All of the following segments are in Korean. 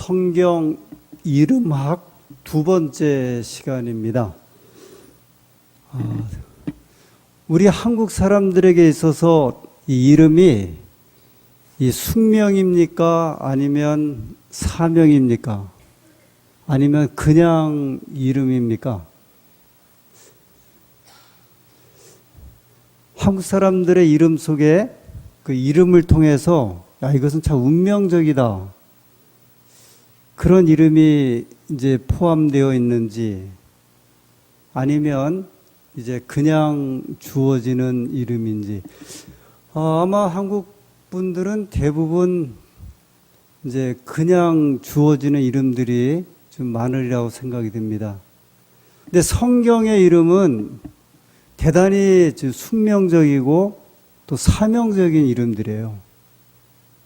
성경 이름학 두 번째 시간입니다. 우리 한국 사람들에게 있어서 이 이름이 이 숙명입니까? 아니면 사명입니까? 아니면 그냥 이름입니까? 한국 사람들의 이름 속에 그 이름을 통해서 이것은 참 운명적이다. 그런 이름이 이제 포함되어 있는지 아니면 이제 그냥 주어지는 이름인지 아마 한국 분들은 대부분 이제 그냥 주어지는 이름들이 좀 많으리라고 생각이 듭니다. 근데 성경의 이름은 대단히 숙명적이고 또 사명적인 이름들이에요.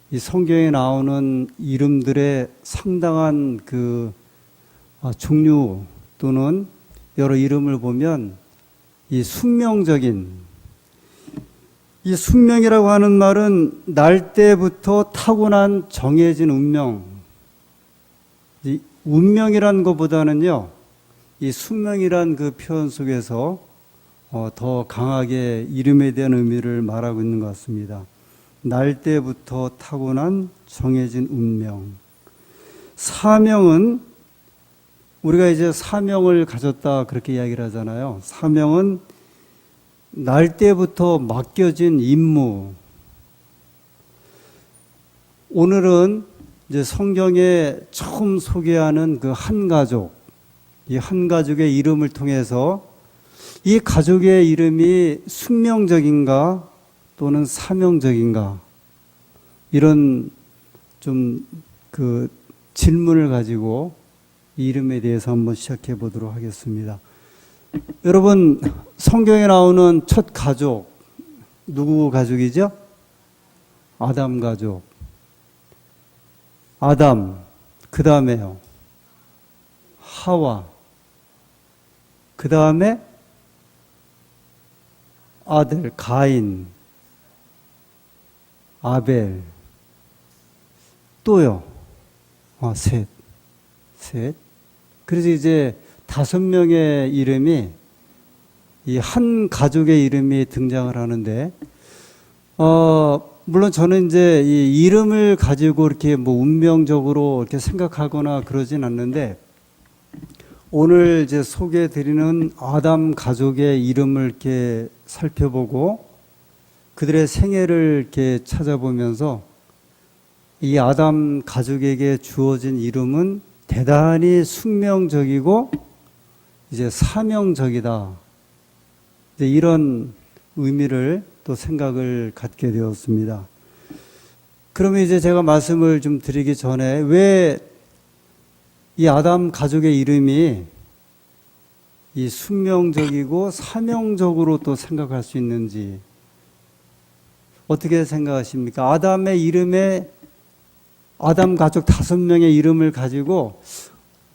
이 성경에 나오는 이름들의 상당한 그 종류 또는 여러 이름을 보면 이 숙명적인, 이 숙명이라고 하는 말은 날 때부터 타고난 정해진 운명, 이 운명이란 것보다는요, 이 숙명이란 그 표현 속에서 더 강하게 이름에 대한 의미를 말하고 있는 것 같습니다. 날 때부터 타고난 정해진 운명. 사명은 우리가 이제 사명을 가졌다 그렇게 이야기를 하잖아요. 사명은 날 때부터 맡겨진 임무. 오늘은 이제 성경에 처음 소개하는 그 한 가족, 이 한 가족의 이름을 통해서 이 가족의 이름이 숙명적인가 또는 사명적인가 이런 좀 그 질문을 가지고 이 이름에 대해서 한번 시작해 보도록 하겠습니다. 여러분, 성경에 나오는 첫 가족 누구 가족이죠? 아담 가족. 아담, 그 다음에요 하와, 그 다음에 아들 가인, 아벨, 또요 셋. 그래서 이제 5명의 이름이 이 한 가족의 이름이 등장을 하는데 물론 저는 이제 이 이름을 가지고 이렇게 뭐 운명적으로 이렇게 생각하거나 그러진 않는데 오늘 이제 소개해 드리는 아담 가족의 이름을 이렇게 살펴보고 그들의 생애를 이렇게 찾아보면서 이 아담 가족에게 주어진 이름은 대단히 숙명적이고 이제 사명적이다. 이제 이런 의미를 또 생각을 갖게 되었습니다. 그러면 이제 제가 말씀을 좀 드리기 전에 왜 이 아담 가족의 이름이 이 숙명적이고 사명적으로 또 생각할 수 있는지 어떻게 생각하십니까? 아담의 이름에 아담 가족 5명의 이름을 가지고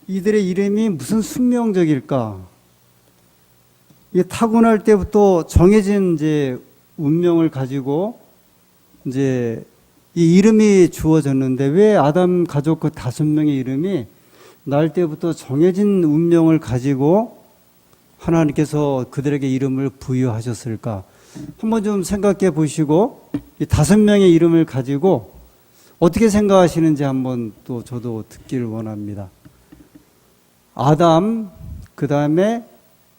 이들의 이름이 무슨 숙명적일까? 이게 타고날 때부터 정해진 이제 운명을 가지고 이제 이 이름이 주어졌는데 왜 아담 가족 그 5명의 이름이 날 때부터 정해진 운명을 가지고 하나님께서 그들에게 이름을 부여하셨을까? 한번 좀 생각해 보시고 이 5명의 이름을 가지고 어떻게 생각하시는지 한번 또 저도 듣기를 원합니다. 아담, 그 다음에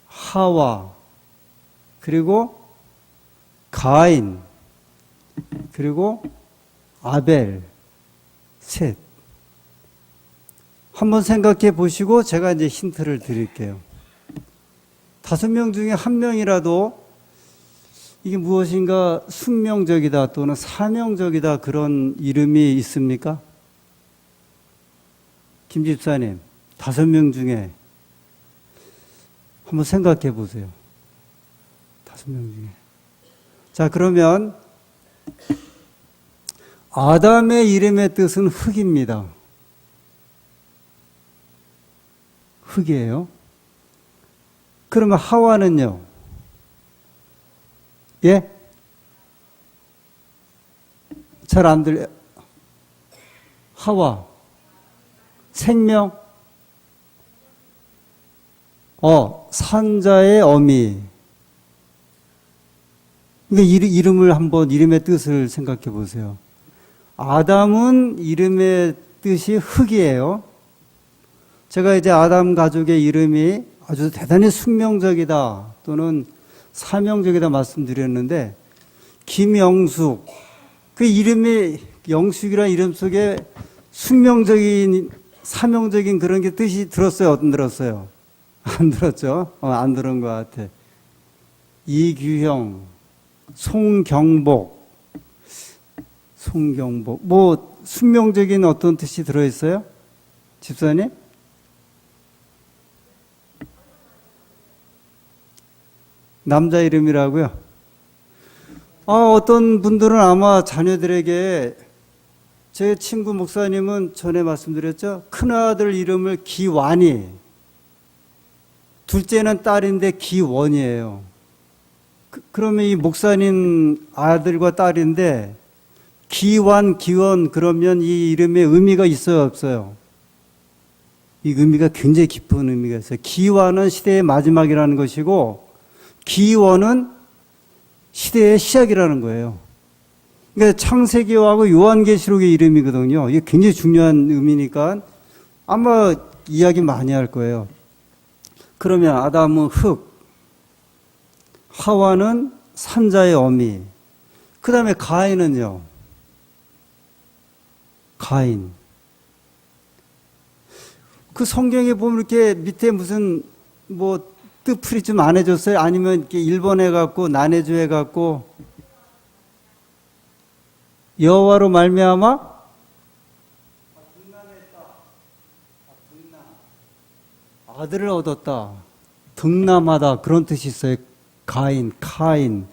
하와, 그리고 가인, 그리고 아벨, 셋. 한번 생각해 보시고 제가 이제 힌트를 드릴게요. 5명 중에 1명이라도 이게 무엇인가 숙명적이다 또는 사명적이다 그런 이름이 있습니까? 김 집사님, 5명 중에 한번 생각해 보세요. 5명 중에. 자, 그러면 아담의 이름의 뜻은 흙입니다. 흙이에요. 그러면 하와는요? 예? 잘 안 들려. 하와. 생명? 산자의 어미. 그러니까 이름을 한번, 이름의 뜻을 생각해 보세요. 아담은 이름의 뜻이 흙이에요. 제가 이제 아담 가족의 이름이 아주 대단히 숙명적이다 또는 사명적이다 말씀드렸는데, 김영숙, 그 이름이 영숙이라는 이름 속에 숙명적인 사명적인 그런 게 뜻이 들었어요? 안 들었어요? 안 들었죠? 안 들은 것 같아. 이규형, 송경복, 뭐 숙명적인 어떤 뜻이 들어있어요? 집사님? 남자 이름이라고요? 어떤 분들은 아마 자녀들에게, 제 친구 목사님은 전에 말씀드렸죠? 큰아들 이름을 기완이, 둘째는 딸인데 기원이에요. 그러면 이 목사님 아들과 딸인데 기완, 기원, 그러면 이 이름에 의미가 있어요, 없어요? 이 의미가 굉장히 깊은 의미가 있어요. 기완은 시대의 마지막이라는 것이고, 기원은 시대의 시작이라는 거예요. 그러니까 창세기하고 요한계시록의 이름이거든요. 이게 굉장히 중요한 의미니까 아마 이야기 많이 할 거예요. 그러면 아담은 흙, 하와는 산자의 어미, 그 다음에 가인은요? 가인. 그 성경에 보면 이렇게 밑에 무슨 뭐 뜻풀이 좀 안 해줬어요? 아니면 이렇게 1번 해갖고 난해주 해갖고 여호와로 말미암아 아들을 얻었다, 등남하다, 그런 뜻이 있어요. 가인, 카인.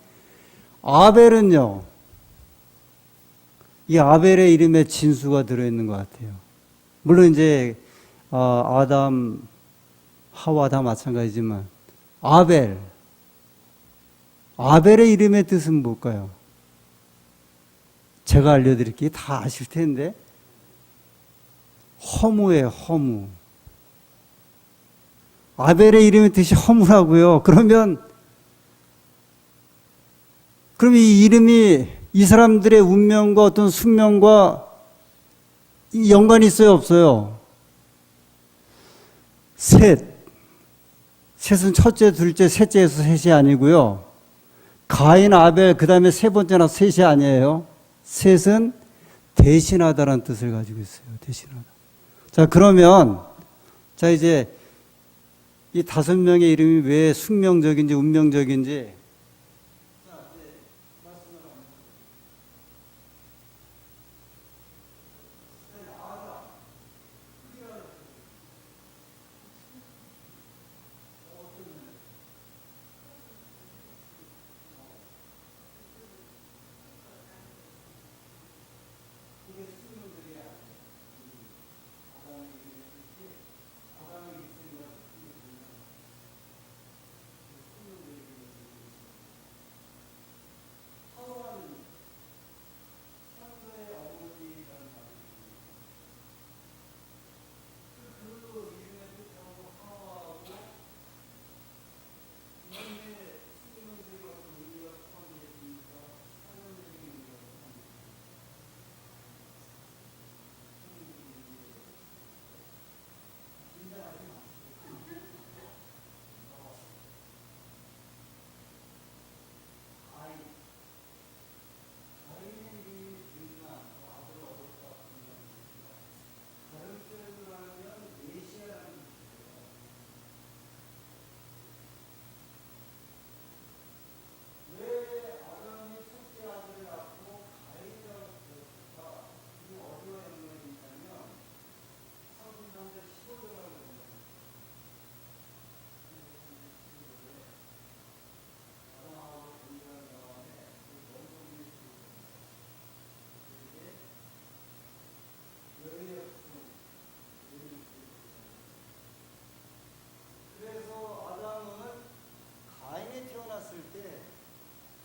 아벨은요, 이 아벨의 이름에 진수가 들어있는 것 같아요. 물론 이제 아담, 하와 다 마찬가지지만 아벨의 이름의 뜻은 뭘까요? 제가 알려드릴게요. 다 아실 텐데. 허무예요, 허무. 아벨의 이름의 뜻이 허무라고요. 그러면 이 이름이 이 사람들의 운명과 어떤 숙명과 연관이 있어요, 없어요? 셋은 첫째, 둘째, 셋째에서 셋이 아니고요. 가인, 아벨, 그 다음에 세 번째나 셋이 아니에요. 셋은 대신하다라는 뜻을 가지고 있어요. 대신하다. 자, 그러면, 이제 이 5명의 이름이 왜 숙명적인지 운명적인지,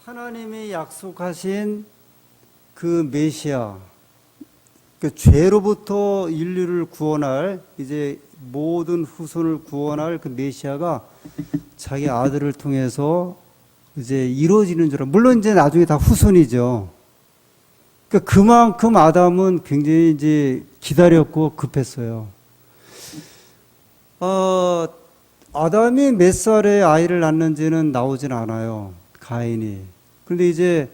하나님이 약속하신 그 메시아, 그 죄로부터 인류를 구원할 이제 모든 후손을 구원할 그 메시아가 자기 아들을 통해서 이제 이루어지는 줄 물론 이제 나중에 다 후손이죠. 그러니까 그만큼 아담은 굉장히 이제 기다렸고 급했어요. 아담이 몇 살에 아이를 낳는지는 나오진 않아요. 가인이. 그런데 이제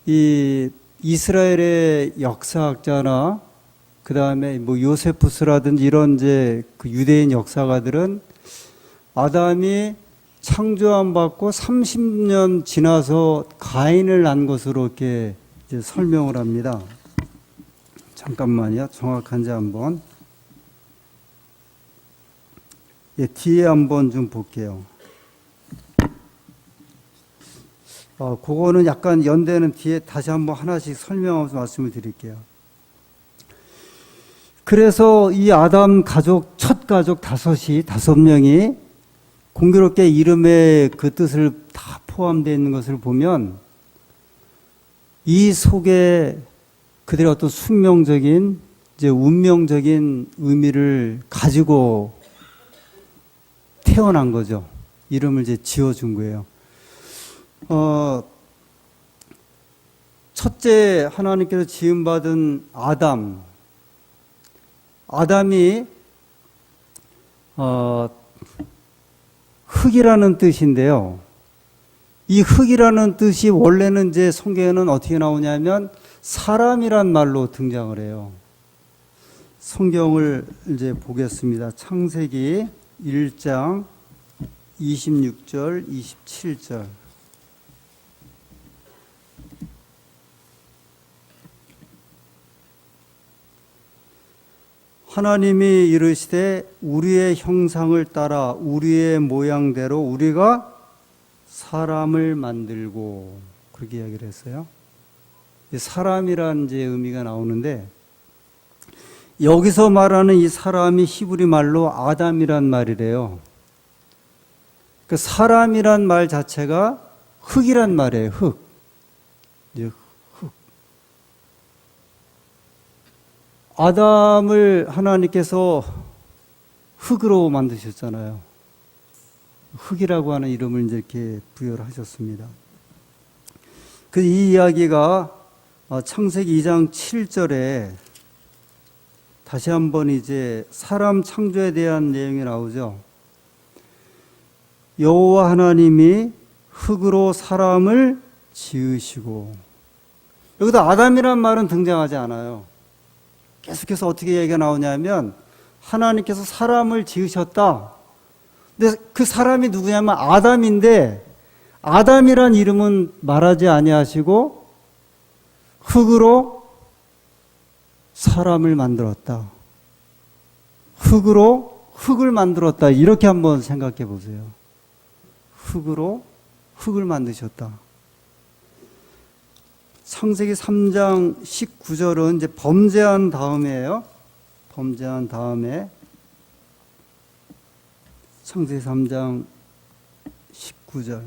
이 이스라엘의 역사학자나 그 다음에 뭐 요세푸스라든지 이런 이제 그 유대인 역사가들은 아담이 창조함 받고 30년 지나서 가인을 낳은 것으로 이렇게 이제 설명을 합니다. 잠깐만요. 정확한지 한번. 예, 뒤에 한번 좀 볼게요. 그거는 약간 연대는 뒤에 다시 한번 하나씩 설명하면서 말씀을 드릴게요. 그래서 이 아담 가족, 첫 가족 다섯 명이 공교롭게 이름의 그 뜻을 다 포함되어 있는 것을 보면 이 속에 그들의 어떤 숙명적인, 이제 운명적인 의미를 가지고 태어난 거죠. 이름을 이제 지어준 거예요. 첫째 하나님께서 지음받은 아담이 흙이라는 뜻인데요. 이 흙이라는 뜻이 원래는 이제 성경에는 어떻게 나오냐면 사람이란 말로 등장을 해요. 성경을 이제 보겠습니다. 창세기 1장 26절, 27절. 하나님이 이르시되 우리의 형상을 따라 우리의 모양대로 우리가 사람을 만들고, 그렇게 이야기를 했어요. 사람이란 이제 의미가 나오는데 여기서 말하는 이 사람이 히브리 말로 아담이란 말이래요. 그 사람이란 말 자체가 흙이란 말이에요. 흙. 아담을 하나님께서 흙으로 만드셨잖아요. 흙이라고 하는 이름을 이제 이렇게 부여를 하셨습니다. 그 이 이야기가 창세기 2장 7절에 다시 한번 이제 사람 창조에 대한 내용이 나오죠. 여호와 하나님이 흙으로 사람을 지으시고, 여기도 아담이란 말은 등장하지 않아요. 계속해서 어떻게 얘기가 나오냐면 하나님께서 사람을 지으셨다. 근데 그 사람이 누구냐면 아담인데 아담이란 이름은 말하지 아니하시고 흙으로 사람을 만들었다. 흙으로 흙을 만들었다. 이렇게 한번 생각해 보세요. 흙으로 흙을 만드셨다. 창세기 3장 19절은 이제 범죄한 다음에요. 범죄한 다음에 창세기 3장 19절.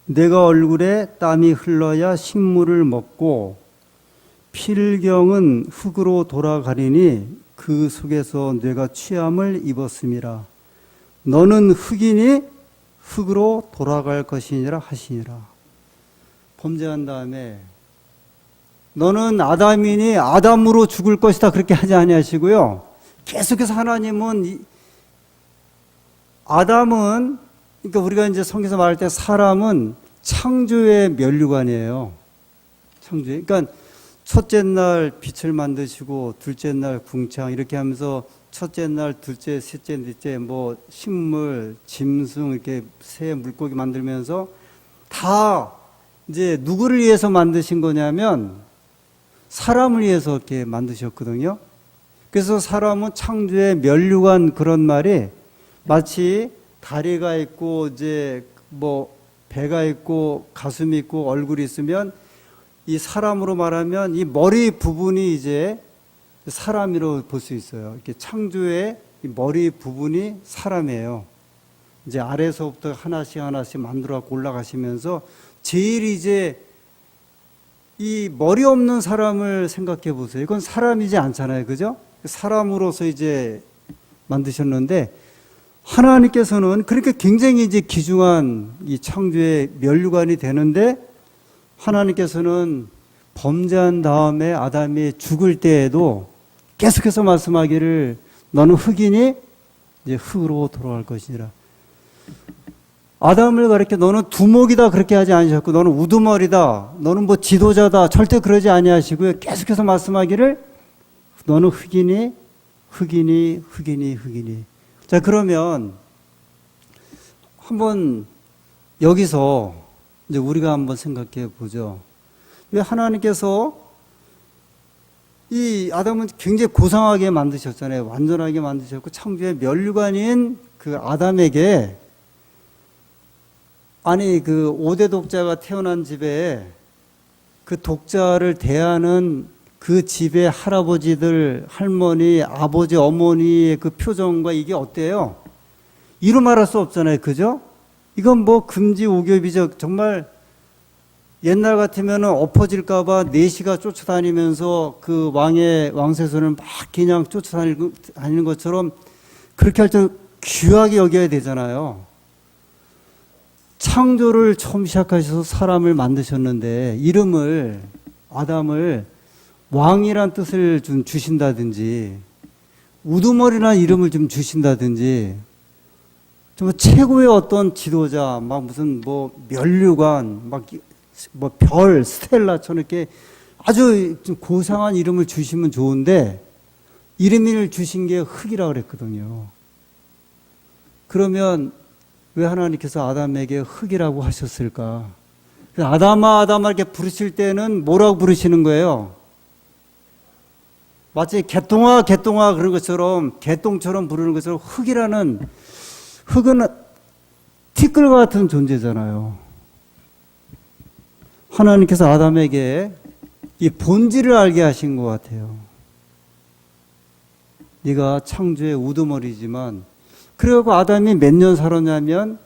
내가 얼굴에 땀이 흘러야 식물을 먹고 필경은 흙으로 돌아가리니 그 속에서 내가 취함을 입었음이라. 너는 흙이니 흙으로 돌아갈 것이니라 하시니라. 범죄한 다음에 너는 아담이니 아담으로 죽을 것이다 그렇게 하지 아니하시고요. 계속해서 하나님은 아담은, 그러니까 우리가 이제 성경에서 말할 때 사람은 창조의 면류관이에요. 창조의. 그러니까 첫째 날 빛을 만드시고 둘째 날 궁창 이렇게 하면서 첫째 날, 둘째, 셋째, 넷째 뭐 식물, 짐승 이렇게 새 물고기 만들면서 다 이제 누구를 위해서 만드신 거냐면 사람을 위해서 이렇게 만드셨거든요. 그래서 사람은 창조의 면류관 그런 말이 마치 다리가 있고 이제 뭐 배가 있고 가슴이 있고 얼굴이 있으면 이 사람으로 말하면 이 머리 부분이 이제 사람으로 볼 수 있어요. 이렇게 창조의 이 머리 부분이 사람이에요. 이제 아래서부터 하나씩 하나씩 만들어 갖고 올라가시면서 제일 이제 이 머리 없는 사람을 생각해 보세요. 이건 사람이지 않잖아요. 그죠? 사람으로서 이제 만드셨는데, 하나님께서는 그렇게 굉장히 이제 귀중한 이 창조의 면류관이 되는데, 하나님께서는 범죄한 다음에 아담이 죽을 때에도 계속해서 말씀하기를 너는 흑이니 이제 흙으로 돌아갈 것이니라. 아담을 가리켜 너는 두목이다 그렇게 하지 않으셨고, 너는 우두머리다, 너는 뭐 지도자다, 절대 그러지 아니하시고요. 계속해서 말씀하기를 너는 흑이니 흑이니 흑이니 흑이니. 자, 그러면 한번 여기서 이제 우리가 한번 생각해 보죠. 왜 하나님께서 이 아담은 굉장히 고상하게 만드셨잖아요. 완전하게 만드셨고, 창조의 면류관인 그 아담에게, 아니 그 5대 독자가 태어난 집에 그 독자를 대하는 그 집의 할아버지들, 할머니, 아버지, 어머니의 그 표정과 이게 어때요? 이루 말할 수 없잖아요. 그죠? 이건 뭐 금지 오겹이죠. 정말 옛날 같으면은 엎어질까봐 내시가 쫓아다니면서 그 왕세손을 막 그냥 쫓아다니는 것처럼 그렇게 할 때 귀하게 여겨야 되잖아요. 창조를 처음 시작하셔서 사람을 만드셨는데 이름을, 아담을 왕이란 뜻을 좀 주신다든지, 우두머리라는 이름을 좀 주신다든지, 정말 최고의 어떤 지도자, 막 무슨 뭐 면류관, 막 뭐 별, 스텔라처럼 이렇게 아주 좀 고상한 이름을 주시면 좋은데, 이름을 주신 게 흙이라고 그랬거든요. 그러면 왜 하나님께서 아담에게 흙이라고 하셨을까? 아담아, 아담아 이렇게 부르실 때는 뭐라고 부르시는 거예요? 마치 개똥아, 개똥아 그런 것처럼, 개똥처럼 부르는 것처럼 흙은 티끌과 같은 존재잖아요. 하나님께서 아담에게 이 본질을 알게 하신 것 같아요. 네가 창조의 우두머리지만, 그래갖고 아담이 몇 년 살았냐면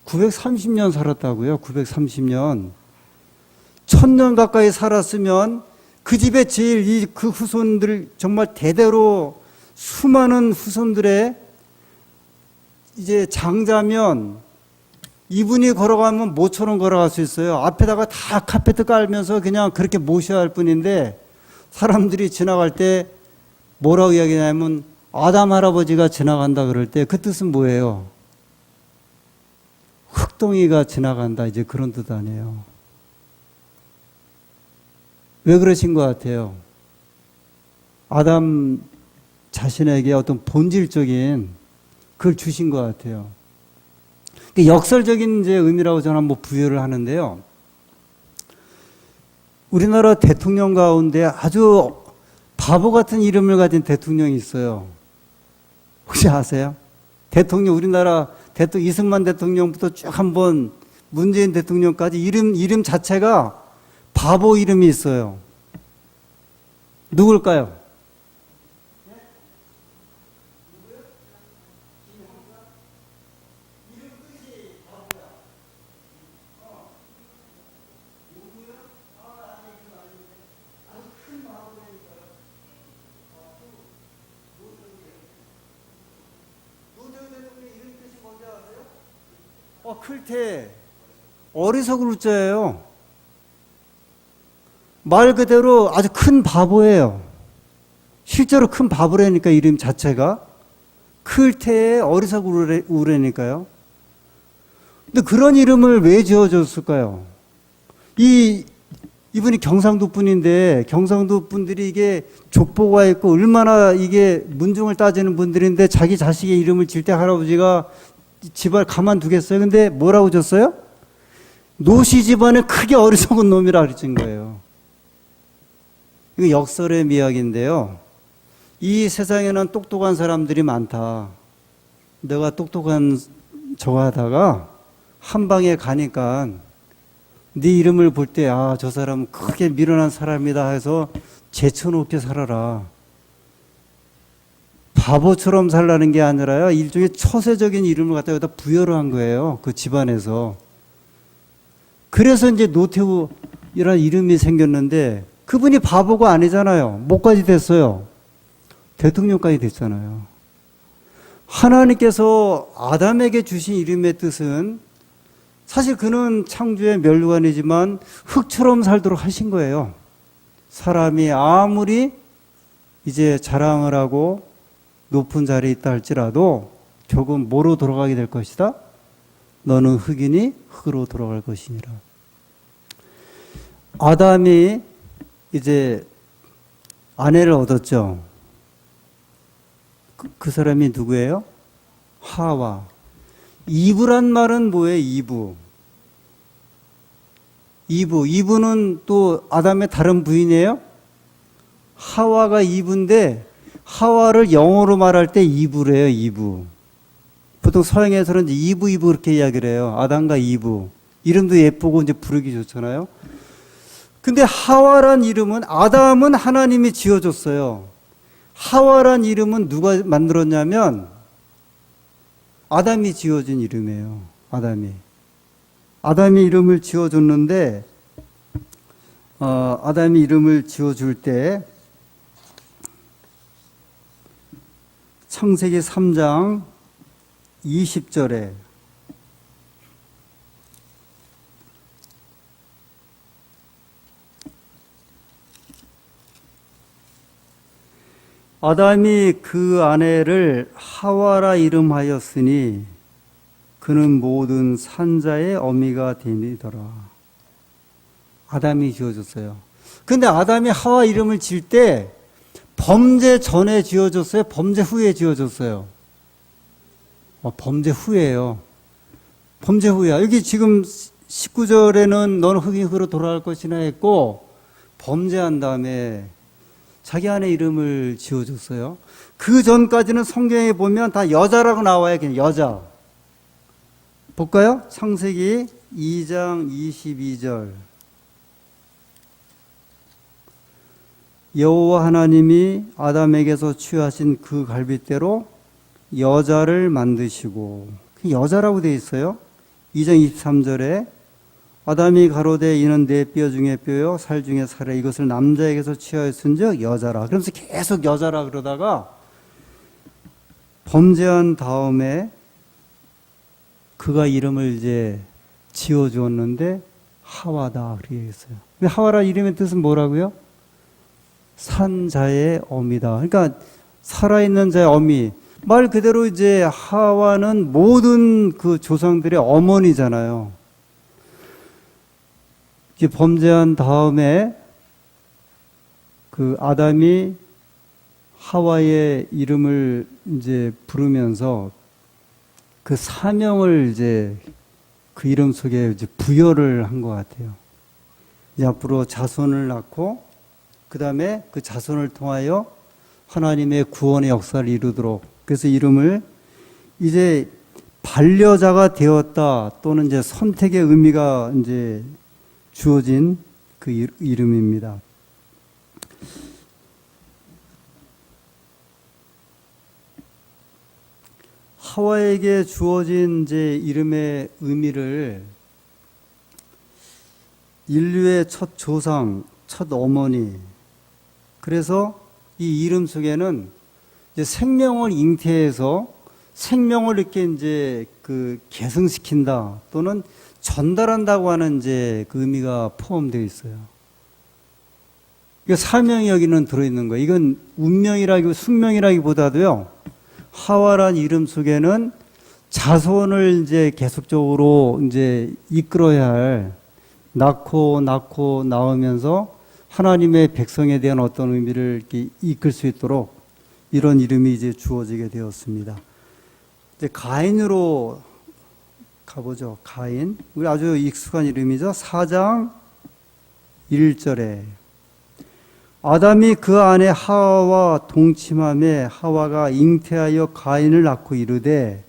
930년 살았다고요. 930년. 1000년 가까이 살았으면 그 집에 제일 그 후손들, 정말 대대로 수많은 후손들의 이제 장자면 이분이 걸어가면 모처럼 걸어갈 수 있어요. 앞에다가 다 카페트 깔면서 그냥 그렇게 모셔야 할 뿐인데, 사람들이 지나갈 때 뭐라고 이야기하냐면 아담 할아버지가 지나간다 그럴 때 그 뜻은 뭐예요? 흙덩이가 지나간다, 이제 그런 뜻 아니에요. 왜 그러신 것 같아요? 아담 자신에게 어떤 본질적인 그걸 주신 것 같아요. 역설적인 이제 의미라고 저는 한번 부여를 하는데요. 우리나라 대통령 가운데 아주 바보 같은 이름을 가진 대통령이 있어요. 혹시 아세요? 대통령, 우리나라 대통령, 이승만 대통령부터 쭉 한번 문재인 대통령까지 이름 자체가 바보 이름이 있어요. 누굴까요? 클테, 어리석을 우자예요. 말 그대로 아주 큰 바보예요. 실제로 큰 바보라니까, 이름 자체가. 클테의 어리석을 우라니까요. 근데 그런 이름을 왜 지어줬을까요? 이분이 경상도 분인데, 경상도 분들이 이게 족보가 있고 얼마나 이게 문중을 따지는 분들인데, 자기 자식의 이름을 질 때 할아버지가 집안 가만두겠어요? 근데 뭐라고 줬어요? 노시 집안에 크게 어리석은 놈이라 그랬던 거예요. 이거 역설의 미학인데요. 이 세상에는 똑똑한 사람들이 많다. 내가 똑똑한 저거 하다가 한 방에 가니까 네 이름을 볼 때, 아, 저 사람은 크게 미련한 사람이다 해서 제쳐놓게 살아라. 바보처럼 살라는 게 아니라요, 일종의 처세적인 이름을 갖다 여기다 부여를 한 거예요. 그 집안에서. 그래서 이제 노태우 이런 이름이 생겼는데 그분이 바보가 아니잖아요. 뭐까지 됐어요? 대통령까지 됐잖아요. 하나님께서 아담에게 주신 이름의 뜻은 사실 그는 창조의 멸관이지만 흙처럼 살도록 하신 거예요. 사람이 아무리 이제 자랑을 하고 높은 자리에 있다 할지라도 결국 뭐로 돌아가게 될 것이다? 너는 흙이니 흙으로 돌아갈 것이니라. 아담이 이제 아내를 얻었죠. 그 사람이 누구예요? 하와. 이브란 말은 뭐예요? 이브는 또 아담의 다른 부인이에요? 하와가 이브인데 하와를 영어로 말할 때 이브래요. 이브. 보통 서양에서는 이브 그렇게 이야기를 해요. 아담과 이브. 이름도 예쁘고 이제 부르기 좋잖아요. 근데 하와란 이름은 아담은 하나님이 지어줬어요. 하와란 이름은 누가 만들었냐면 아담이 지어준 이름이에요. 아담이 이름을 지어줬는데 아담이 이름을 지어줄 때 창세기 3장 20절에 아담이 그 아내를 하와라 이름하였으니 그는 모든 산자의 어미가 되니더라. 아담이 지어줬어요. 근데 아담이 하와 이름을 지을 때 범죄 전에 지어줬어요? 범죄 후에 지어줬어요? 범죄 후에요. 범죄 후야. 여기 지금 19절에는 너는 흙이 흙으로 돌아갈 것이나 했고 범죄한 다음에 자기 아내 이름을 지어줬어요. 그 전까지는 성경에 보면 다 여자라고 나와요. 그냥 여자. 볼까요? 창세기 2장 22절. 여호와 하나님이 아담에게서 취하신 그 갈빗대로 여자를 만드시고, 여자라고 되어 있어요. 2장 23절에 아담이 가로되 이는 내 뼈 중에 뼈요 살 중에 살에 이것을 남자에게서 취하였은즉 여자라. 그러면서 계속 여자라 그러다가 범죄한 다음에 그가 이름을 이제 지어주었는데 하와다 그렇게 했어요. 근데 하와라 이름의 뜻은 뭐라고요? 산자의 어미다. 그러니까 살아있는 자의 어미. 말 그대로 이제 하와는 모든 그 조상들의 어머니잖아요. 이제 범죄한 다음에 그 아담이 하와의 이름을 이제 부르면서 그 사명을 이제 그 이름 속에 이제 부여를 한 것 같아요. 이제 앞으로 자손을 낳고 그 다음에 그 자손을 통하여 하나님의 구원의 역사를 이루도록 그래서 이름을 이제 반려자가 되었다 또는 이제 선택의 의미가 이제 주어진 그 이름입니다. 하와에게 주어진 이제 이름의 의미를 인류의 첫 조상, 첫 어머니. 그래서 이 이름 속에는 이제 생명을 잉태해서 생명을 이렇게 이제 그 계승시킨다 또는 전달한다고 하는 이제 그 의미가 포함되어 있어요. 이거 사명이 여기는 들어있는 거예요. 이건 숙명이라기보다도요. 하와란 이름 속에는 자손을 이제 계속적으로 이제 이끌어야 할 낳고 낳으면서 하나님의 백성에 대한 어떤 의미를 이렇게 이끌 수 있도록 이런 이름이 이제 주어지게 되었습니다. 이제 가인으로 가보죠. 가인. 우리 아주 익숙한 이름이죠. 4장 1절에 아담이 그 아내 하와와 동침함에 하와가 잉태하여 가인을 낳고 이르되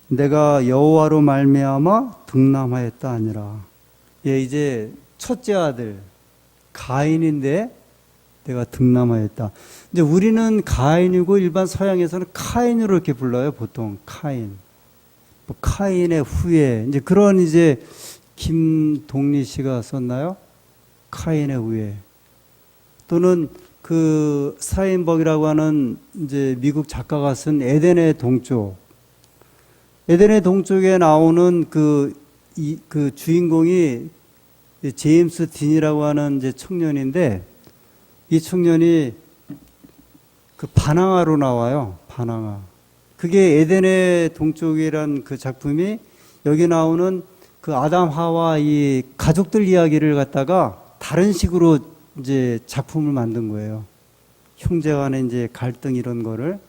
내가 여호와로 말미암아 등남하였다 하니라. 예, 이제 첫째 아들 가인인데 내가 등남하였다. 이제 우리는 가인이고 일반 서양에서는 카인으로 이렇게 불러요. 보통 카인. 카인의 후예. 이제 그런 이제 김동리 씨가 썼나요? 카인의 후예. 또는 그 스타인버그라고 하는 이제 미국 작가가 쓴 에덴의 동쪽. 에덴의 동쪽에 나오는 그 주인공이 제임스 딘이라고 하는 이제 청년인데, 이 청년이 그 바나나로 나와요. 바나나. 그게 에덴의 동쪽이란 그 작품이 여기 나오는 그 아담 하와 이 가족들 이야기를 갖다가 다른 식으로 이제 작품을 만든 거예요. 형제 간의 이제 갈등 이런 거를.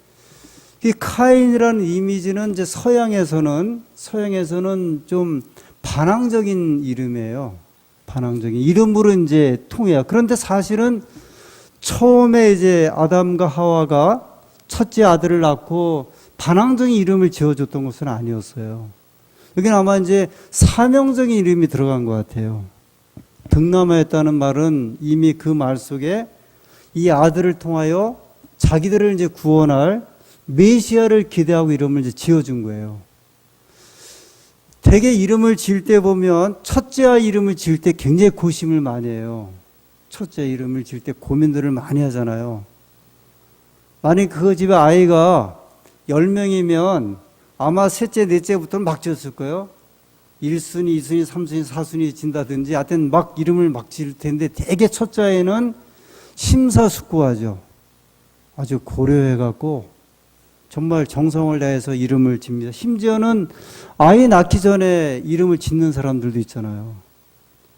이 카인이라는 이미지는 이제 서양에서는 좀 반항적인 이름이에요. 반항적인 이름으로 이제 통해요. 그런데 사실은 처음에 이제 아담과 하와가 첫째 아들을 낳고 반항적인 이름을 지어줬던 것은 아니었어요. 여기는 아마 이제 사명적인 이름이 들어간 것 같아요. 등남하였다는 말은 이미 그 말 속에 이 아들을 통하여 자기들을 이제 구원할 메시아를 기대하고 이름을 이제 지어준 거예요. 대개 이름을 지을 때 보면 첫째 아이 이름을 지을 때 굉장히 고심을 많이 해요. 첫째 이름을 지을 때 고민들을 많이 하잖아요. 만약 그 집에 아이가 10명이면 아마 셋째, 넷째부터는 막 지었을 거예요. 1순위, 2순위, 3순위, 4순위 진다든지 하여튼 막 이름을 막 지을 텐데 대개 첫째 아이는 심사숙고하죠. 아주 고려해갖고 정말 정성을 다해서 이름을 짓니다. 심지어는 아이 낳기 전에 이름을 짓는 사람들도 있잖아요.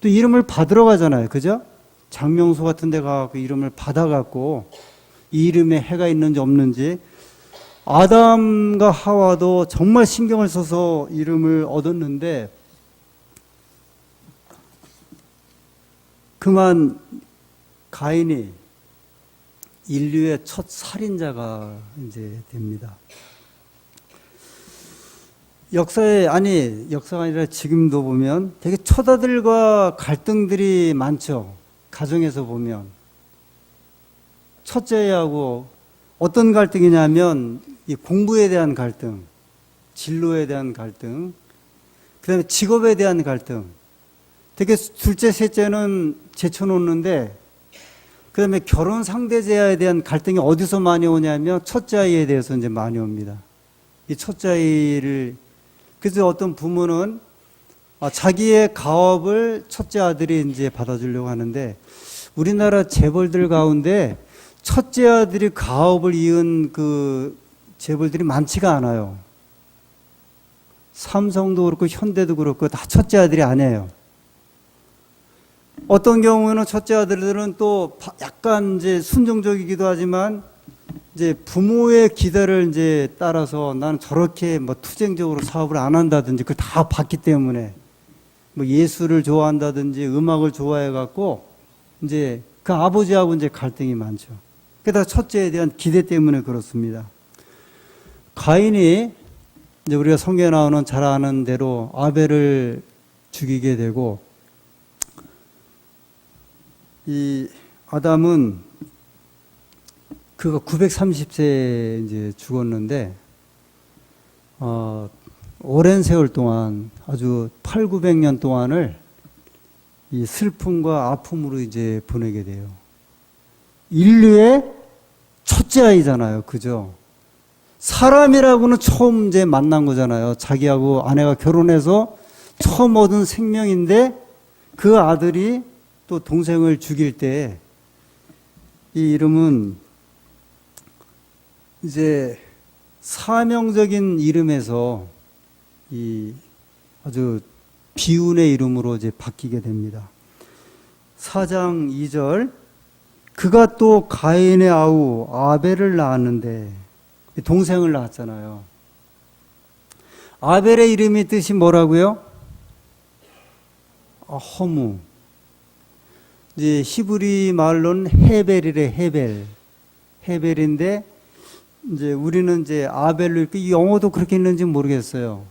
또 이름을 받으러 가잖아요. 그죠? 장명소 같은 데 가서 이름을 받아갖고 이 이름에 해가 있는지 없는지. 아담과 하와도 정말 신경을 써서 이름을 얻었는데 그만 가인이 인류의 첫 살인자가 이제 됩니다. 역사가 아니라 지금도 보면 되게 처자들과 갈등들이 많죠. 가정에서 보면. 첫째하고 어떤 갈등이냐면 이 공부에 대한 갈등, 진로에 대한 갈등, 그 다음에 직업에 대한 갈등. 되게 둘째, 셋째는 제쳐놓는데 그 다음에 결혼 상대자에 대한 갈등이 어디서 많이 오냐면 첫째 아이에 대해서 이제 많이 옵니다. 이 첫째 아이를, 그래서 어떤 부모는 자기의 가업을 첫째 아들이 이제 받아주려고 하는데 우리나라 재벌들 가운데 첫째 아들이 가업을 이은 그 재벌들이 많지가 않아요. 삼성도 그렇고 현대도 그렇고 다 첫째 아들이 아니에요. 어떤 경우에는 첫째 아들들은 또 약간 이제 순종적이기도 하지만 이제 부모의 기대를 이제 따라서 나는 저렇게 뭐 투쟁적으로 사업을 안 한다든지 그걸 다 봤기 때문에 뭐 예술을 좋아한다든지 음악을 좋아해 갖고 이제 그 아버지하고 이제 갈등이 많죠. 게다가 첫째에 대한 기대 때문에 그렇습니다. 가인이 이제 우리가 성경에 나오는 잘 아는 대로 아벨을 죽이게 되고 이 아담은 그가 930세에 이제 죽었는데 오랜 세월 동안 아주 800~900년 동안을 이 슬픔과 아픔으로 이제 보내게 돼요. 인류의 첫째 아이잖아요. 그죠? 사람이라고는 처음 이제 만난 거잖아요. 자기하고 아내가 결혼해서 처음 얻은 생명인데 그 아들이 또 동생을 죽일 때 이 이름은 이제 사명적인 이름에서 이 아주 비운의 이름으로 이제 바뀌게 됩니다. 4장 2절 그가 또 가인의 아우 아벨을 낳았는데 동생을 낳았잖아요. 아벨의 이름이 뜻이 뭐라고요? 허무. 이제 히브리 말로는 헤벨이래. 헤벨인데 이제 우리는 이제 아벨로 읽고 이 영어도 그렇게 있는지 모르겠어요.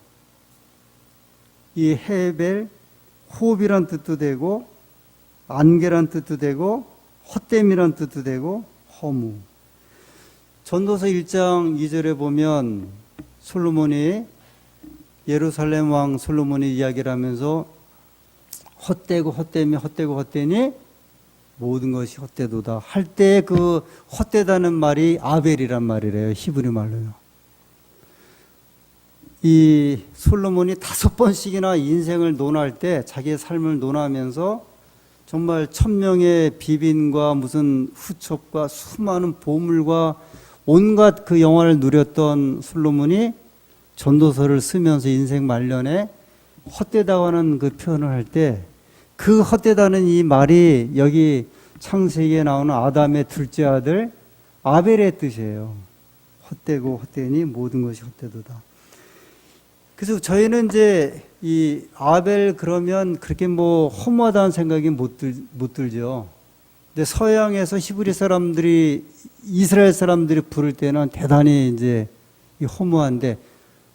이 헤벨 호흡이란 뜻도 되고 안개란 뜻도 되고 헛됨이란 뜻도 되고 허무. 전도서 1장 2절에 보면 솔로몬이 예루살렘 왕 솔로몬이 이야기를 하면서 헛되고 헛되니 모든 것이 헛되도다 할 때 그 헛되다는 말이 아벨이란 말이래요. 히브리 말로요. 이 솔로몬이 5번씩이나 인생을 논할 때 자기의 삶을 논하면서 정말 천명의 비빈과 무슨 후첩과 수많은 보물과 온갖 그 영화를 누렸던 솔로몬이 전도서를 쓰면서 인생 말년에 헛되다고 하는 그 표현을 할 때 그 헛되다는 이 말이 여기 창세기에 나오는 아담의 둘째 아들 아벨의 뜻이에요. 헛되고 헛되니 모든 것이 헛되도다. 그래서 저희는 이제 이 아벨 그러면 그렇게 뭐 허무하다는 생각이 못 들죠. 근데 서양에서 히브리 사람들이 이스라엘 사람들이 부를 때는 대단히 이제 허무한데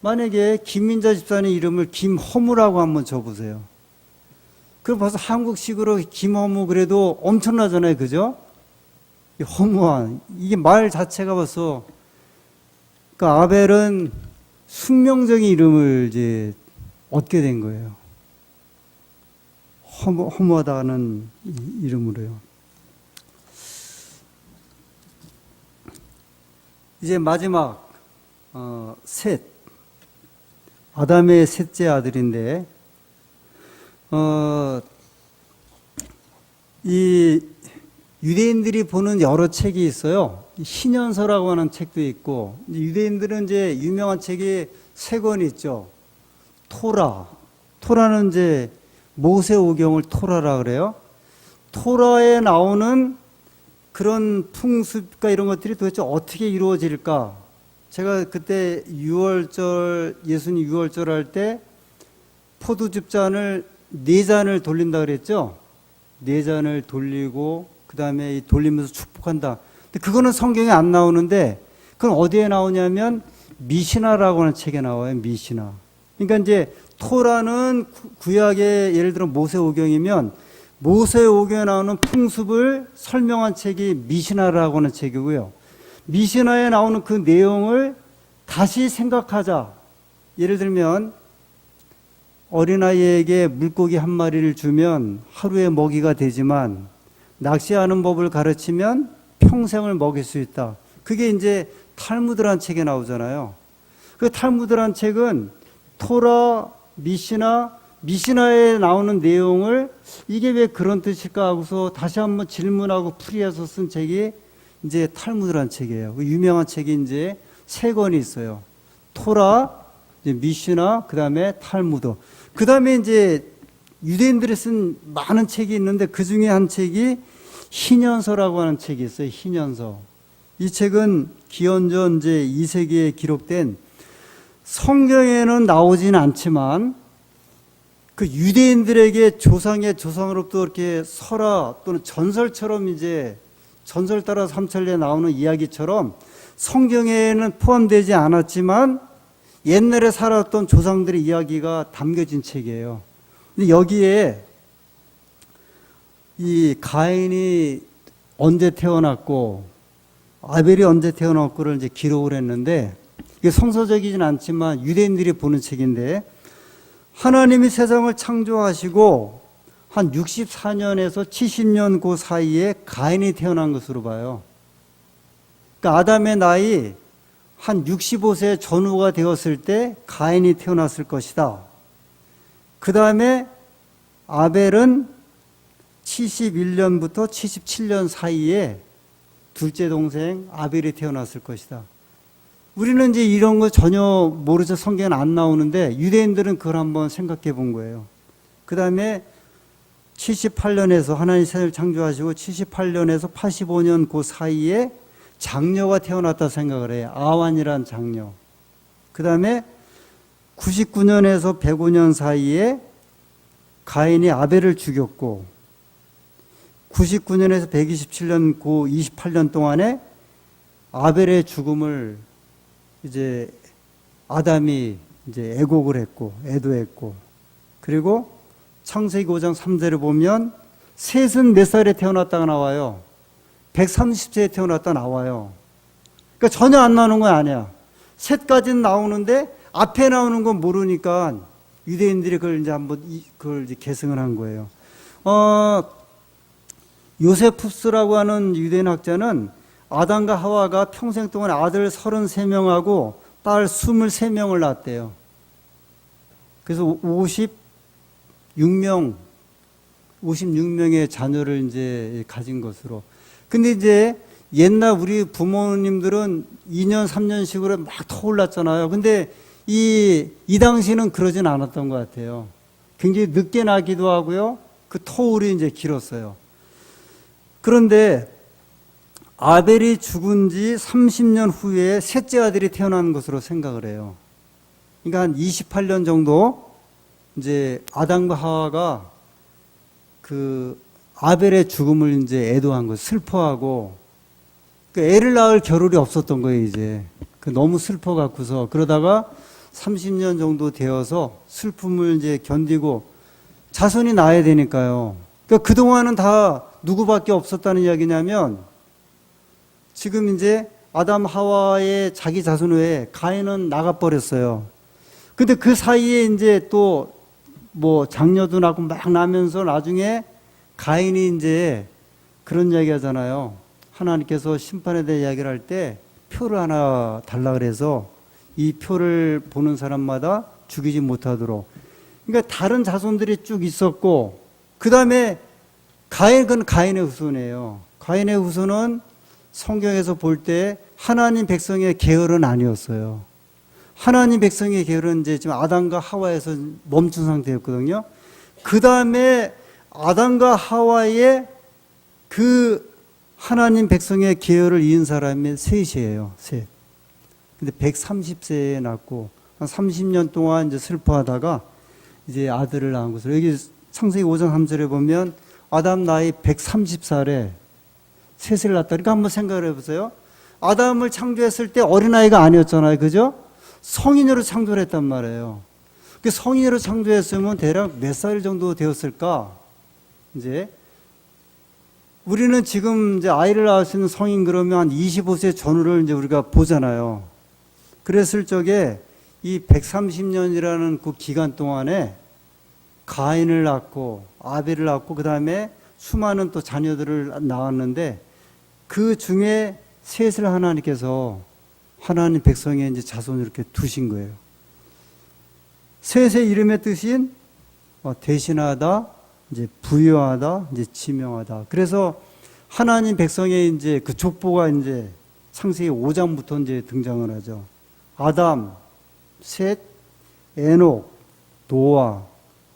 만약에 김민자 집사님 이름을 김허무라고 한번 줘보세요. 그럼 벌써 한국식으로 김허무 그래도 엄청나잖아요. 그죠? 허무한. 이게 말 자체가 벌써 그 아벨은 숙명적인 이름을 이제 얻게 된 거예요. 허무하다는 이름으로요. 이제 마지막 셋. 아담의 셋째 아들인데 이 유대인들이 보는 여러 책이 있어요. 신연서라고 하는 책도 있고, 유대인들은 이제 유명한 책이 3권 있죠. 토라는 이제 모세오경을 토라라 그래요. 토라에 나오는 그런 풍습과 이런 것들이 도대체 어떻게 이루어질까? 제가 그때 예수님 6월절 할 때 포도즙 잔을 4잔을 돌린다 그랬죠? 4잔을 돌리고, 그 다음에 돌리면서 축복한다. 근데 그거는 성경에 안 나오는데, 그건 어디에 나오냐면, 미시나라고 하는 책에 나와요, 미시나. 그러니까 이제, 토라는 구약의 예를 들어 모세오경이면, 모세오경에 나오는 풍습을 설명한 책이 미시나라고 하는 책이고요. 미시나에 나오는 그 내용을 다시 생각하자. 예를 들면, 어린아이에게 물고기 한 마리를 주면 하루의 먹이가 되지만 낚시하는 법을 가르치면 평생을 먹일 수 있다. 그게 이제 탈무드란 책에 나오잖아요. 그 탈무드란 책은 토라, 미시나에 나오는 내용을 이게 왜 그런 뜻일까 하고서 다시 한번 질문하고 풀이해서 쓴 책이 이제 탈무드란 책이에요. 그 유명한 책이 이제 3권이 있어요. 토라, 이제 미시나, 그 다음에 탈무드. 그 다음에 이제 유대인들이 쓴 많은 책이 있는데 그 중에 한 책이 신연서라고 하는 책이 있어요. 신연서. 이 책은 기원전 이제 2세기에 기록된 성경에는 나오진 않지만 그 유대인들에게 조상의 조상으로부터 이렇게 설화 또는 전설처럼 이제 전설 따라 삼천리에 나오는 이야기처럼 성경에는 포함되지 않았지만 옛날에 살았던 조상들의 이야기가 담겨진 책이에요. 근데 여기에 이 가인이 언제 태어났고 아벨이 언제 태어났고를 이제 기록을 했는데 이게 성서적이진 않지만 유대인들이 보는 책인데 하나님이 세상을 창조하시고 한 64년에서 70년 그 사이에 가인이 태어난 것으로 봐요. 그러니까 아담의 나이 한 65세 전후가 되었을 때 가인이 태어났을 것이다. 그 다음에 아벨은 71년부터 77년 사이에 둘째 동생 아벨이 태어났을 것이다. 우리는 이제 이런 거 전혀 모르죠. 성경은 안 나오는데 유대인들은 그걸 한번 생각해 본 거예요. 그 다음에 78년에서 하나님 세상을 창조하시고 78년에서 85년 그 사이에 장녀가 태어났다 생각을 해요. 아완이란 장녀. 그 다음에 99년에서 105년 사이에 가인이 아벨을 죽였고 99년에서 127년 그 28년 동안에 아벨의 죽음을 이제 아담이 이제 애곡을 했고 애도했고 그리고 창세기 5장 3절에 보면 셋은 몇 살에 태어났다가 나와요. 130세에 태어났다 나와요. 그러니까 전혀 안 나오는 건 아니야. 셋까지는 나오는데 앞에 나오는 건 모르니까 유대인들이 그걸 이제 한번 그걸 이제 계승을 한 거예요. 요세푸스라고 하는 유대인 학자는 아담과 하와가 평생 동안 아들 33명하고 딸 23명을 낳았대요. 그래서 56명의 자녀를 이제 가진 것으로. 근데 이제 옛날 우리 부모님들은 2년, 3년씩으로 막 터올랐잖아요. 근데 이 당시는 그러진 않았던 것 같아요. 굉장히 늦게 나기도 하고요. 그 터울이 이제 길었어요. 그런데 아벨이 죽은 지 30년 후에 셋째 아들이 태어난 것으로 생각을 해요. 그러니까 한 28년 정도 이제 아담과 하와가 그 아벨의 죽음을 이제 애도한 거, 슬퍼하고 그 애를 낳을 겨를이 없었던 거예요, 이제. 그 너무 슬퍼 갖고서 그러다가 30년 정도 되어서 슬픔을 이제 견디고 자손이 낳아야 되니까요. 그러니까 그동안은 다 누구밖에 없었다는 이야기냐면 지금 이제 아담 하와의 자기 자손 외에 가인은 나가버렸어요. 근데 그 사이에 이제 또 뭐 장녀도 낳고 막 나면서 나중에 가인이 이제 그런 이야기 하잖아요. 하나님께서 심판에 대해 이야기를 할 때 표를 하나 달라 그래서 이 표를 보는 사람마다 죽이지 못하도록. 그러니까 다른 자손들이 쭉 있었고, 그 다음에 그건 가인의 후손이에요. 가인의 후손은 성경에서 볼 때 하나님 백성의 계열은 아니었어요. 하나님 백성의 계열은 이제 지금 아담과 하와에서 멈춘 상태였거든요. 그 다음에 아담과 하와의 그 하나님 백성의 계열을 이은 사람이 셋이에요. 셋. 근데 130세에 낳고 한 30년 동안 이제 슬퍼하다가 이제 아들을 낳은 것으로. 여기 창세기 5장 3절에 보면 아담 나이 130살에 셋을 낳았다. 그러니까 한번 생각을 해보세요. 아담을 창조했을 때 어린아이가 아니었잖아요. 그죠? 성인으로 창조를 했단 말이에요. 그 성인으로 창조했으면 대략 몇 살 정도 되었을까? 이제 우리는 지금 이제 아이를 낳을 수 있는 성인 그러면 한 25세 전후를 이제 우리가 보잖아요. 그랬을 적에 이 130년이라는 그 기간 동안에 가인을 낳고 아벨을 낳고 그 다음에 수많은 또 자녀들을 낳았는데 그 중에 셋을 하나님께서 하나님 백성의 이제 자손을 이렇게 두신 거예요. 셋의 이름의 뜻인 대신하다, 이제 부여하다, 이제 지명하다. 그래서 하나님 백성의 이제 그 족보가 이제 창세기 5장부터 이제 등장을 하죠. 아담, 셋, 에녹, 노아,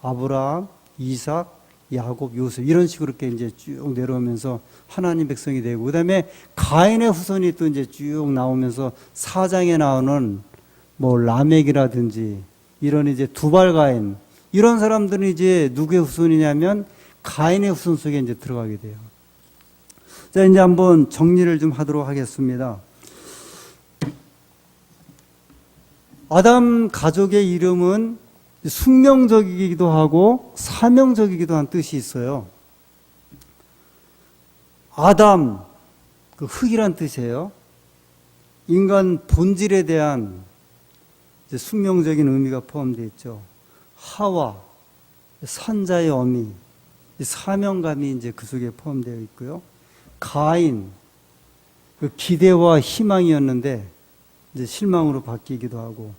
아브라함, 이삭, 야곱, 요셉 이런 식으로 이렇게 이제 쭉 내려오면서 하나님 백성이 되고 그다음에 가인의 후손이 또 이제 쭉 나오면서 4장에 나오는 뭐 라멕이라든지 이런 이제 두발 가인 이런 사람들은 이제 누구의 후손이냐면 가인의 후손 속에 이제 들어가게 돼요. 자, 이제 한번 정리를 좀 하도록 하겠습니다. 아담 가족의 이름은 숙명적이기도 하고 사명적이기도 한 뜻이 있어요. 아담, 그 흙이란 뜻이에요. 인간 본질에 대한 이제 숙명적인 의미가 포함되어 있죠. 하와, 산자의 어미, 사명감이 이제 그 속에 포함되어 있고요. 가인, 그 기대와 희망이었는데 이제 실망으로 바뀌기도 하고,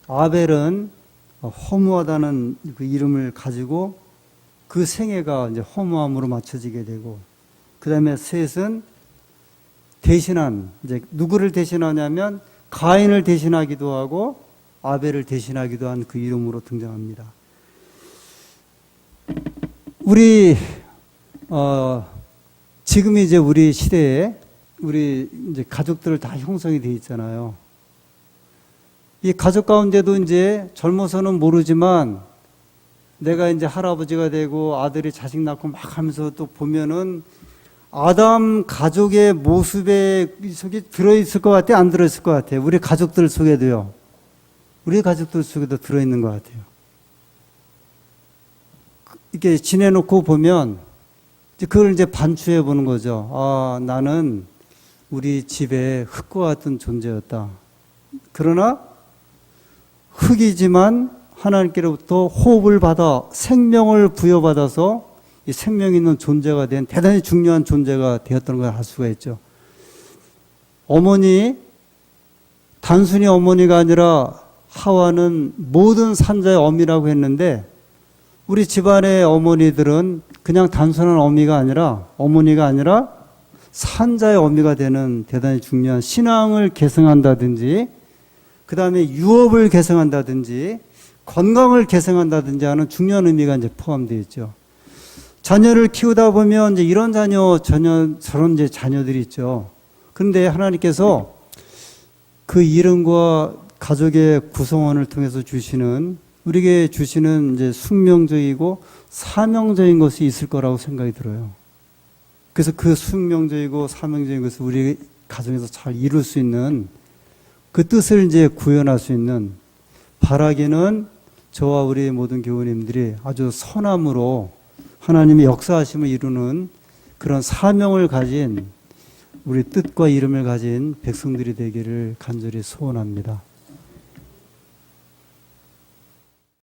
아벨은 허무하다는 그 이름을 가지고 그 생애가 이제 허무함으로 맞춰지게 되고, 그 다음에 셋은 대신한, 이제 누구를 대신하냐면 가인을 대신하기도 하고 아벨을 대신하기도 한 그 이름으로 등장합니다. 우리 지금 이제 우리 시대에 우리 이제 가족들 다 형성이 돼 있잖아요. 이 가족 가운데도 이제 젊어서는 모르지만 내가 이제 할아버지가 되고 아들이 자식 낳고 막 하면서 또 보면은 아담 가족의 모습에 속에 들어있을 것 같아? 안 들어있을 것 같아요? 우리 가족들 속에도요. 우리 가족들 속에도 들어있는 것 같아요. 이렇게 지내놓고 보면 그걸 이제 반추해 보는 거죠. 아, 나는 우리 집에 흙과 같은 존재였다. 그러나 흙이지만 하나님께로부터 호흡을 받아 생명을 부여받아서 이 생명 있는 존재가 된 대단히 중요한 존재가 되었다는 걸 알 수가 있죠. 어머니, 단순히 어머니가 아니라 하와는 모든 산자의 어미라고 했는데 우리 집안의 어머니들은 그냥 단순한 어머니가 아니라 산자의 어미가 되는 대단히 중요한 신앙을 계승한다든지 그 다음에 유업을 계승한다든지 건강을 계승한다든지 하는 중요한 의미가 이제 포함되어 있죠. 자녀를 키우다 보면 이제 이런 저런 이제 자녀들이 있죠. 그런데 하나님께서 그 이름과 가족의 구성원을 통해서 우리에게 주시는 이제 숙명적이고 사명적인 것이 있을 거라고 생각이 들어요. 그래서 그 숙명적이고 사명적인 것을 우리 가정에서 잘 이룰 수 있는 그 뜻을 이제 구현할 수 있는 바라기는 저와 우리 모든 교우님들이 아주 선함으로 하나님의 역사하심을 이루는 그런 사명을 가진 우리 뜻과 이름을 가진 백성들이 되기를 간절히 소원합니다.